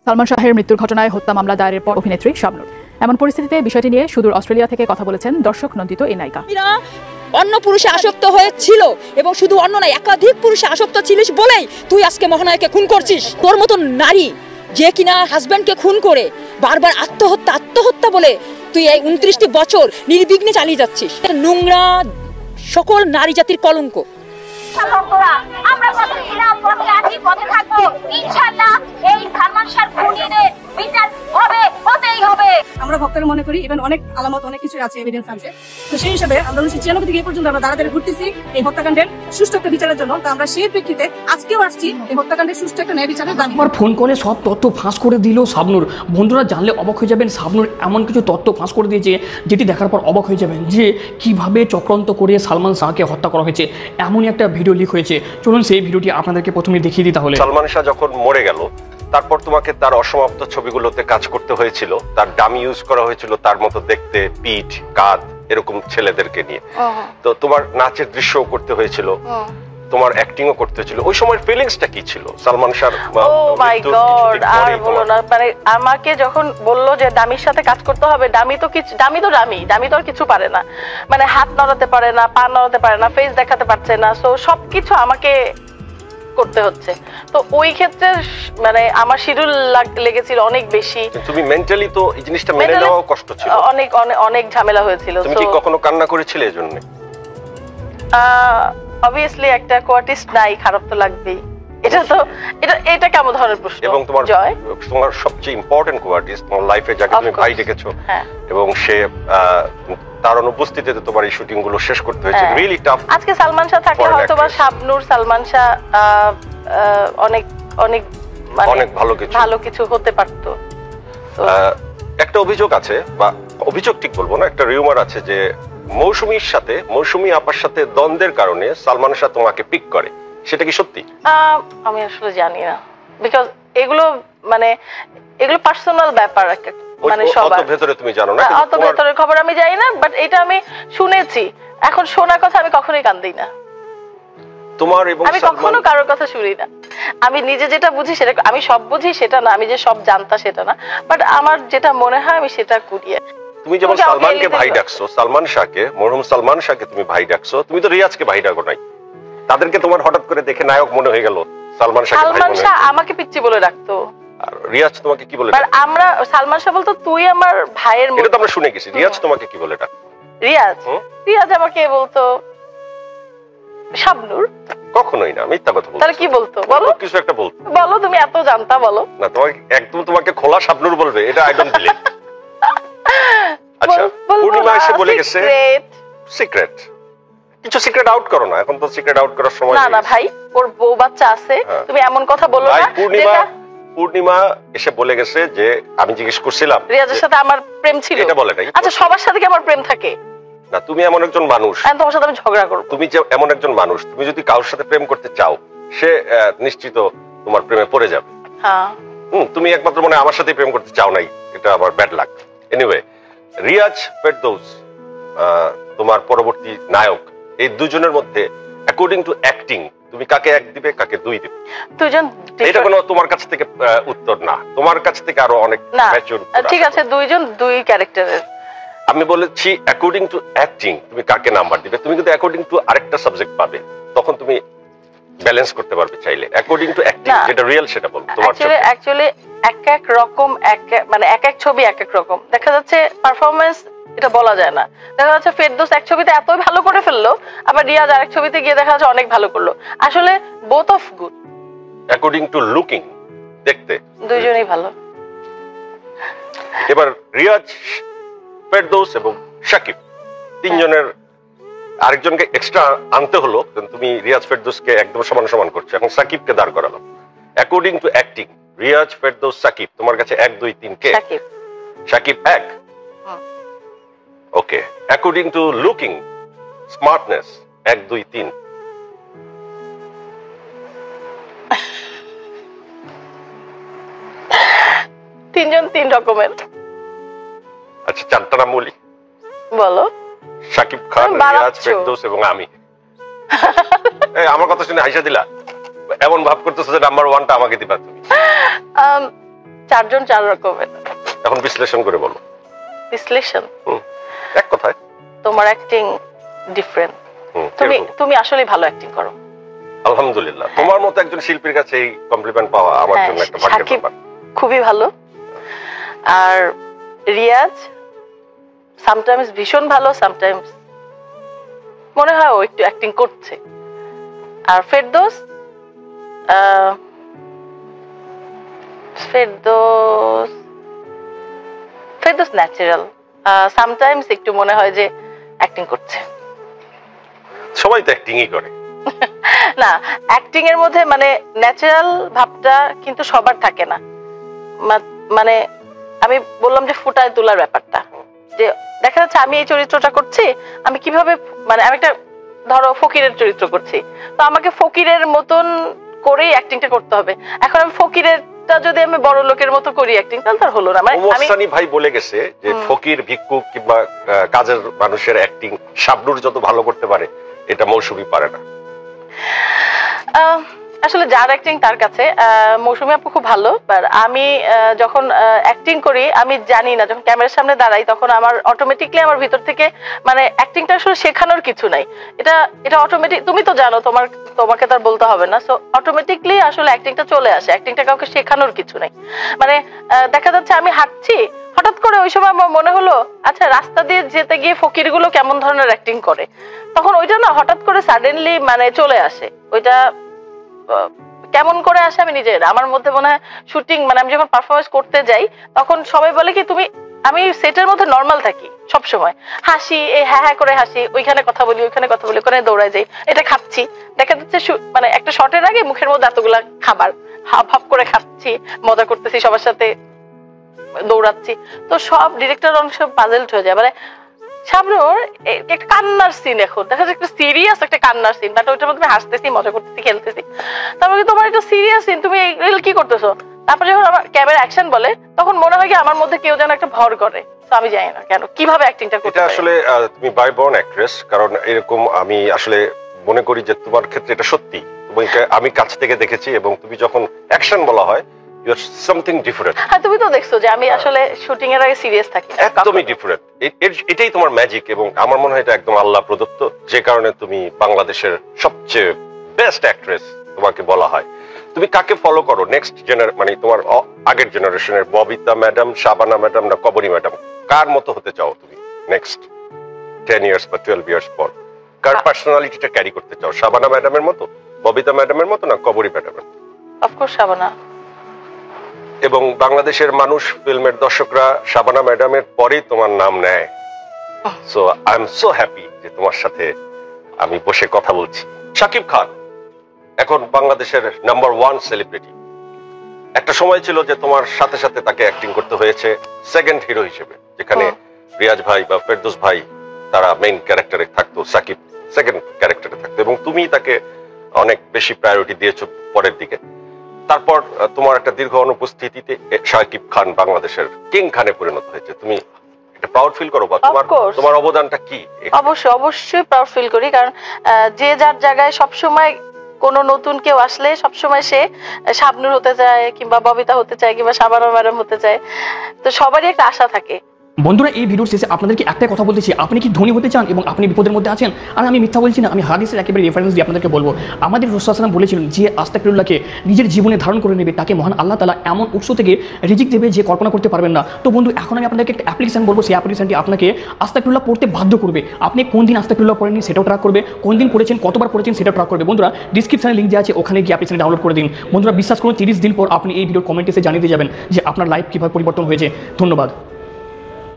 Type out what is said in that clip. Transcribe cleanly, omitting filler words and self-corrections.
সালমান শাহের মৃত্যুর ঘটনায় হত্যা মামলা দায়েরের পর অভিনেত্রী শাবনূর। এমন পরিস্থিতিতে বিষয়টি নিয়ে সুদূর অস্ট্রেলিয়া থেকে কথা বলেছেন দর্শক নন্দিত এই নায়িকা। অন্য পুরুষে আসক্ত হয়েছিল এবং শুধু অন্য নয়, একাধিক পুরুষে আসক্ত ছিলিস বলেই তুই আজকে মহানায়ককে খুন করছিস। তোর মতো নারী যে কিনা হাজব্যান্ডকে খুন করে বারবার আত্মহত্যা বলে তুই এই 29টি বছর নির্বিঘ্নে চালিয়ে যাচ্ছিস। নোংরা সকল নারী জাতির কলঙ্ক। আমরা পথে ছিলাম, পথে আছি, পথে থাকবো। ইনশাআল্লাহ এই সালমান শাহ খুনিদের বিচার হবে, হতেই হবে। আমরা ভক্তরা মনে করি ইভেন অনেক আলামত অনেক কিছু আছে, এভিডেন্স আছে। তো সেই হিসাবে আমরা 1996 থেকে এই পর্যন্ত আমরা দাঁড়াতে ঘুরতেছি এই হত্যাকাণ্ডের সুষ্ঠু একটা বিচারের জন্য। তো আমরা সেই প্রেক্ষিতে আজকেও আসছি এই হত্যাকাণ্ডের সুষ্ঠু একটা ন্যায় বিচারের দাবি। আমার ফোন কলে সব তথ্য ফাঁস করে দিল শাবনূর। বন্ধুরা জানলে অবাক হয়ে যাবেন, শাবনূর এমন কিছু তথ্য ফাঁস করে দিয়েছে যেটি দেখার পর অবাক হয়ে যাবেন যে কিভাবে চক্রান্ত করে সালমান শাহকে হত্যা করা হয়েছে। এমনই একটা ভিডিও লিক হয়েছে, চলুন সেই ভিডিওটি আপনাদেরকে প্রথমে দেখিয়ে দিই। তাহলে সালমান শাহ যখন মরে গেল তারপর তোমাকে তার অসমাপ্ত ছবিগুলোতে কাজ করতে হয়েছিল, তার ডামি ইউজ করা হয়েছিল তার মতো দেখতে, পিঠ কাঁধ এরকম ছেলেদেরকে নিয়ে। তো তোমার নাচের দৃশ্যও করতে হয়েছিল, তোমার অ্যাক্টিংও করতে হয়েছিল। ওই সময়ের ফিলিংসটা কি ছিল সালমান শাহর? মাই গড, আর বলো না। মানে আমাকে যখন বললো যে ডামির সাথে কাজ করতে হবে, ডামি তো আর কিছু পারে না। মানে হাত নড়াতে পারে না, পা নড়াতে পারে না, ফেস দেখাতে পারছে না। সো সবকিছু আমাকে করতে হচ্ছে। তো ওই ক্ষেত্রে মানে আমার শিডিউল লেগেছিল অনেক বেশি। তুমি মেন্টালি তো এই জিনিসটা মেনে নেওয়া কষ্ট ছিল, অনেক অনেক অনেক ঝামেলা হয়েছিল। তুমি কি কখনো কান্না করেছিলে এজন্য? অবভিয়াসলি একটা কোয়ার্টিস্ট নাই, খারাপ তো লাগবেই। এটা কেমন ধরনের প্রশ্ন? এবং তোমার সবচেয়ে ইম্পর্টেন্ট কোয়ার্টিস্ট তোমার লাইফে যাকে তুমি ভাই ডেকেছো, এবং সে তার অনুপস্থিতিতে তোমার এই শুটিং গুলো শেষ করতে হয়েছে। Really tough. আজকে সালমান শাহ থাকলে হয়তো বা শাবনূর, সালমান শাহ অনেক অনেক অনেক ভালো কিছু হতে পারতো। একটা অভিযোগ আছে, বা অভিযোগ ঠিক বলবো না, একটা রিউমার আছে যে মৌসুমী আপার সাথে দ্বন্দ্বের কারণে সালমান শাহ তোমাকে পিক করে। সেটা কি সত্যি? আমি আসলে জানি না, বিকজ এগুলো পার্সোনাল ব্যাপার। মানে সবার ভেতরে তুমি জানো না, অত ভেতরের খবর আমি জানি না, বাট এটা আমি শুনেছি। এখন শোনার কথা আমি কখনোই কান দিই না। তোমার এবং আমি কখনো কারোর কথা শুনি না। আমি নিজে যেটা বুঝি সেটা, আমি সব বুঝি সেটা না, আমি যে সব জানতা সেটা না, বাট আমার যেটা মনে হয় আমি সেটা করি। তুমি যেমন সালমানকে ভাই ডাকছো, সালমান শাহকে, মরহুম সালমান শাহকে তুমি ভাই ডাকছো, তুমি তো রিয়াজকে ভাই ডাকো নাই। তাদেরকে তোমার হঠাৎ করে দেখে নায়ক মনে হয়ে গেল, সালমান শাহ আমাকে পিচ্চি বলে ডাকতো। আর রিয়াজ তোমাকে কি বলে ডাকতো? আমরা সালমান শাহ বলতো তুই আমার ভাইয়ের মতো। এটা তো আমরা শুনে গেছি। রিয়াজ তোমাকে কি বলে ডাকতো? রিয়াজ আমাকে বলতো শাবনূর। কখনোই না, মিথ্যা কথা বলছো। তাহলে কি বলতো বলো? কিছু একটা বলতো। বলো, তুমি এত জানতা, বলো না। তোমাকে খোলা শাবনূর বলবে, এটা আই ডোন্ট বিলিভ। আচ্ছা, পূর্ণিমা এসে বলে গেছে সিক্রেট। কিছু সিক্রেট আউট করো না, এখন তো সিক্রেট আউট করার সময় না। ভাই, ওর বউ বাচ্চা আছে, তুমি এমন কথা বলো না। পূর্ণিমা এসে বলে গেছে যে আমি জিজ্ঞেস করছিলাম রিয়াজের সাথে আমার প্রেম ছিল। এটা বলে নাই। আচ্ছা, সবার সাথে কি আমার প্রেম থাকে? না, তুমি এমন একজন মানুষ, তোমার সাথে আমি ঝগড়া করব। তুমি যে এমন একজন মানুষ, তুমি যদি কারোর সাথে প্রেম করতে চাও, সে নিশ্চিত তোমার প্রেমে পড়ে যাবে। তুমি একমাত্র মনে আমার সাথে প্রেম করতে চাও নাই, এটা আবার bad luck. Anyway, Riaz Ferdous তোমার পরবর্তী নায়ক, এই দুজনের মধ্যে অ্যাকর্ডিং টু অ্যাক্টিং তুমি কাকে এক দিবে, কাকে দুই দিবে? দুজন। এটা কোনো তোমার কাছ থেকে উত্তর না, তোমার কাছ থেকে আরো অনেক ম্যাচিউর। ঠিক আছে, দুইজন দুই ক্যারেক্টারের। আমি বলেছি অ্যাকর্ডিং টু অ্যাক্টিং তুমি কাকে নাম্বার দিবে। তুমি কিন্তু অ্যাকর্ডিং টু আরেকটা সাবজেক্ট পাবে, তখন তুমি ব্যালেন্স করতে পারবে চাইলে। অ্যাকর্ডিং টু অ্যাক্টিং যেটা রিয়েল সেটা বল। তোমার অ্যাকচুয়ালি এক রকম, মানে এক ছবি এক এক রকম দেখা যাচ্ছে। পারফরমেন্স এটা বলা যায় না। দেখা যাচ্ছে ফেরদৌস এক ছবিতে এতই ভালো করে ফেললো, আবার রিয়াজ আরেক ছবিতে গিয়ে দেখা যাচ্ছে অনেক ভালো করলো। আসলে both of good. According to looking, দেখতে দুইজনই ভালো। এবার রিয়াজ, ফেরদৌস এবং শাকিব তিনজনের আরেকজনকে এক্সট্রা আনতে হলো। তুমি রিয়াজ ফেরদৌসকে একদম সমান করছো, এখন সাকিবকে দাঁড় করালো। According to acting Riaz, Ferdous, Shakib, তোমার কাছে 1 2 3 কে? Shakib 1। Okay. According to looking, smartness 1 2 3? তিনজন তিন রকমের। আচ্ছা, 4টা নাম বলি। বলো। শাকিব খান, রিয়াজ, ফেরদৌস এবং আমি। আমার কথা শুনে হাসা দিলা? এমন ভাব করতেছো যে নাম্বার 1টা আমাকে দিবা তুমি। চারজন চার রকমের। এখন বিশ্লেষণ করে বলো। বিশ্লেষণ এক কথায় তোমার অ্যাক্টিং ডিফারেন্ট। তুমি আসলে ভালো অ্যাক্টিং করো। আলহামদুলিল্লাহ, তোমার মতো একজন শিল্পীর কাছে এই কমপ্লিমেন্ট পাওয়া আমার জন্য একটা ভাগ্যের ব্যাপার। খুবই ভালো। আর রিয়াজ সামটাইমস ভীষণ ভালো, সামটাইমস মনে হয় ও একটু অ্যাক্টিং করছে। আর ফেরদৌস ন্যাচারাল, সামটাইমস একটু মনে হয় যে অ্যাক্টিং করছে। সবাই তো অ্যাক্টিংই করে না, অ্যাক্টিং এর মধ্যে মানে ন্যাচারাল ভাবটা কিন্তু সবার থাকে না। মানে আমি বললাম যে ফুটায় তোলার ব্যাপারটা, যে দেখা যাচ্ছে আমি এই চরিত্রটা করছি, আমি কিভাবে মানে আমি একটা ধরো ফকিরের চরিত্র করছি, তো আমাকে ফকিরের মতন করেই অ্যাক্টিংটা করতে হবে। এখন আমি ফকিরেরটা যদি আমি বড় লোকের মতো করি অ্যাক্টিং, তাহলে তার হলো না। মানে মোহসানি ভাই বলে গেছে যে ফকির, ভিক্ষুক কিংবা কাজের মানুষের অ্যাক্টিং শাবনূর যত ভালো করতে পারে এটা মৌসুমী পারে না। আসলে যার অ্যাক্টিং তার কাছে। মৌসুমী আপু খুব ভালো, বাট আমি যখন অ্যাক্টিং করি আমি জানি না, যখন ক্যামেরার সামনে দাঁড়াই তখন আমার অটোমেটিকলি আমার ভিতর থেকে মানে অ্যাক্টিংটা আসলে শেখানোর কিছু নাই, এটা অটোমেটিক। তুমি তো জানো, তোমাকে তার বলতে হবে না। সো অটোমেটিকলি আসলে অ্যাক্টিংটা চলে আসে, অ্যাক্টিংটা কাউকে শেখানোর কিছু নাই। মানে দেখা যাচ্ছে আমি হাঁটছি, হঠাৎ করে ওই সময় আমার মনে হলো আচ্ছা রাস্তা দিয়ে যেতে গিয়ে ফকিরগুলো কেমন ধরনের অ্যাক্টিং করে, তখন ওইটা না হঠাৎ করে সাডেনলি মানে চলে আসে। ওইটা কেমন করে আসে আমি নিজে, আমার মধ্যে মনে হয় শুটিং মানে আমি যখন পারফরমেন্স করতে যাই তখন সবাই বলে কি তুমি, আমি সেটের মধ্যে নর্মাল থাকি সব সময়, হাসি, এই হ্যাঁ হ্যাঁ করে হাসি, ওইখানে কথা বলি, ওইখানে কথা বলি, ওখানে দৌড়ায় যাই, এটা খাচ্ছি, দেখা যাচ্ছে মানে একটা শটের আগে মুখের মধ্যে এতগুলা খাবার হাফ হাফ করে খাচ্ছি, মজা করতেছি, সবার সাথে দৌড়াচ্ছি। তো সব ডিরেক্টর অংশ পাজেলড হয়ে যায়। মানে শাবনূর একটা কান্নার সিন, এখন দেখা যাচ্ছে একটা সিরিয়াস একটা কান্নার সিন, বাট ওইটার মধ্যে হাসতেছি, মজা করতেছি, খেলতেছি। তারপরে তোমার একটা সিরিয়াস সিন, তুমি কি করতেছো? তারপরে যখন আমার ক্যামেরা অ্যাকশন বলে তখন মনে হয় কি আমার মধ্যে কেউ যেন একটা ভর করে। তো আমি জানি না কেন কিভাবে অ্যাক্টিংটা করতে। এটা আসলে তুমি বাই বর্ন অ্যাক্ট্রেস, কারণ এরকম আমি আসলে মনে করি যে তোমার ক্ষেত্রে এটা সত্যি। তোমাকে আমি কাছ থেকে দেখেছি এবং তুমি যখন অ্যাকশন বলা হয় ইউ আর সামথিং ডিফারেন্ট। হ্যাঁ, তুমি তো দেখছো যে আমি আসলে শুটিং এর আগে সিরিয়াস থাকি, একদমই ডিফারেন্ট। এটাই তোমার ম্যাজিক এবং আমার মনে হয় এটা একদম আল্লাহ প্রদত্ত, যে কারণে তুমি বাংলাদেশের সবচেয়ে বেস্ট অ্যাক্ট্রেস তোমাকে বলা হয়। তুমি কাকে ফলো করো নেক্সট মানে তোমার আগের জেনারেশনের, ববিতা ম্যাডাম, শাবানা ম্যাডাম না কবরী ম্যাডাম, কার মতো হতে চাও তুমি নেক্সট 10 ইয়ার্স বা 12 ইয়ার্স পর? কার পার্সোনালিটিটা ক্যারি করতে চাও? শাবানা ম্যাডামের মতো, ববিতা ম্যাডামের মতো না কবরী ম্যাডামের? অফকোর্স শাবানা। এবং বাংলাদেশের মানুষ, ফিল্মের দর্শকরা শাবানা ম্যাডামের পরেই তোমার নাম নেয়। So I am so happy যে তোমার সাথে আমি বসে কথা বলছি। শাকিব খান এখন বাংলাদেশের নাম্বার 1 সেলিব্রিটি। একটা সময় ছিল যে তোমার সাথে সাথে তাকে অ্যাক্টিং করতে হয়েছে সেকেন্ড হিরো হিসেবে, যেখানে রিয়াজ ভাই বা ফেরদৌস ভাই তারা মেইন ক্যারেক্টারে থাকতো, শাকিব সেকেন্ড ক্যারেক্টারে থাকতো, এবং তুমি তাকে অনেক বেশি প্রায়োরিটি দিয়েছো পরের দিকে। তারপর তোমার একটা দীর্ঘ অনুপস্থিতিতে শাকিব খান বাংলাদেশের কিং খানে পরিণত হয়েছে। তুমি এটা প্রাউড ফিল করো বা তোমার অবদানটা কি? অবশ্যই প্রাউড ফিল করি, কারণ যে যার জায়গায় সবসময় কোনো নতুন কেউ আসলে সবসময় সে শাবনূর হতে চায়, কিংবা ববিতা হতে চায়, কিংবা শাবানা ম্যাডাম হতে চায়। তো সবারই একটা আশা থাকে। বন্ধুরা, এই ভিডিওর শেষে আপনাদেরকে একটাই কথা বলতেছি, আপনি কি ধনী হতে চান এবং আপনি বিপদের মধ্যে আছেন? আর আমি মিথ্যা বলছি না, আমি হাদিসের একেবারে রেফারেন্স দিয়ে আপনাদেরকে বলবো। আমাদের রাসূল সাল্লাল্লাহু আলাইহি ওয়াসাল্লাম বলেছিলেন, যে আস্তাগফিরুল্লাহকে নিজের জীবনে ধারণ করে নেবে তাকে মহান আল্লাহ তাআলা এমন উৎস থেকে রিজিক দেবে যে কল্পনা করতে পারবেন না। তো বন্ধু, এখন আমি আপনাদেরকে একটা অ্যাপ্লিকেশন বলবো, সেই অ্যাপ্লিকেশনটি আপনাকে আস্তাগফিরুল্লাহ পড়তে বাধ্য করবে। আপনি কোন দিন আস্তাগফিরুল্লাহ পড়েননি সেটাও ট্র্যাক করবে, কোন দিন পড়েছেন, কতবার পড়েছেন সেটাও ট্র্যাক করবে। বন্ধুরা, ডিসক্রিপশনে লিঙ্ক দেওয়া আছে, ওখানে গিয়ে অ্যাপ্লিকেশন ডাউনলোড করে দিন। বন্ধুরা, বিশ্বাস করুন 30 দিন পর আপনি এই ভিডিওর কমেন্টে এসে জানিয়ে দিয়ে যাবেন যে আপনার লাইফ কীভাবে পরিবর্তন হয়েছে। ধন্যবাদ।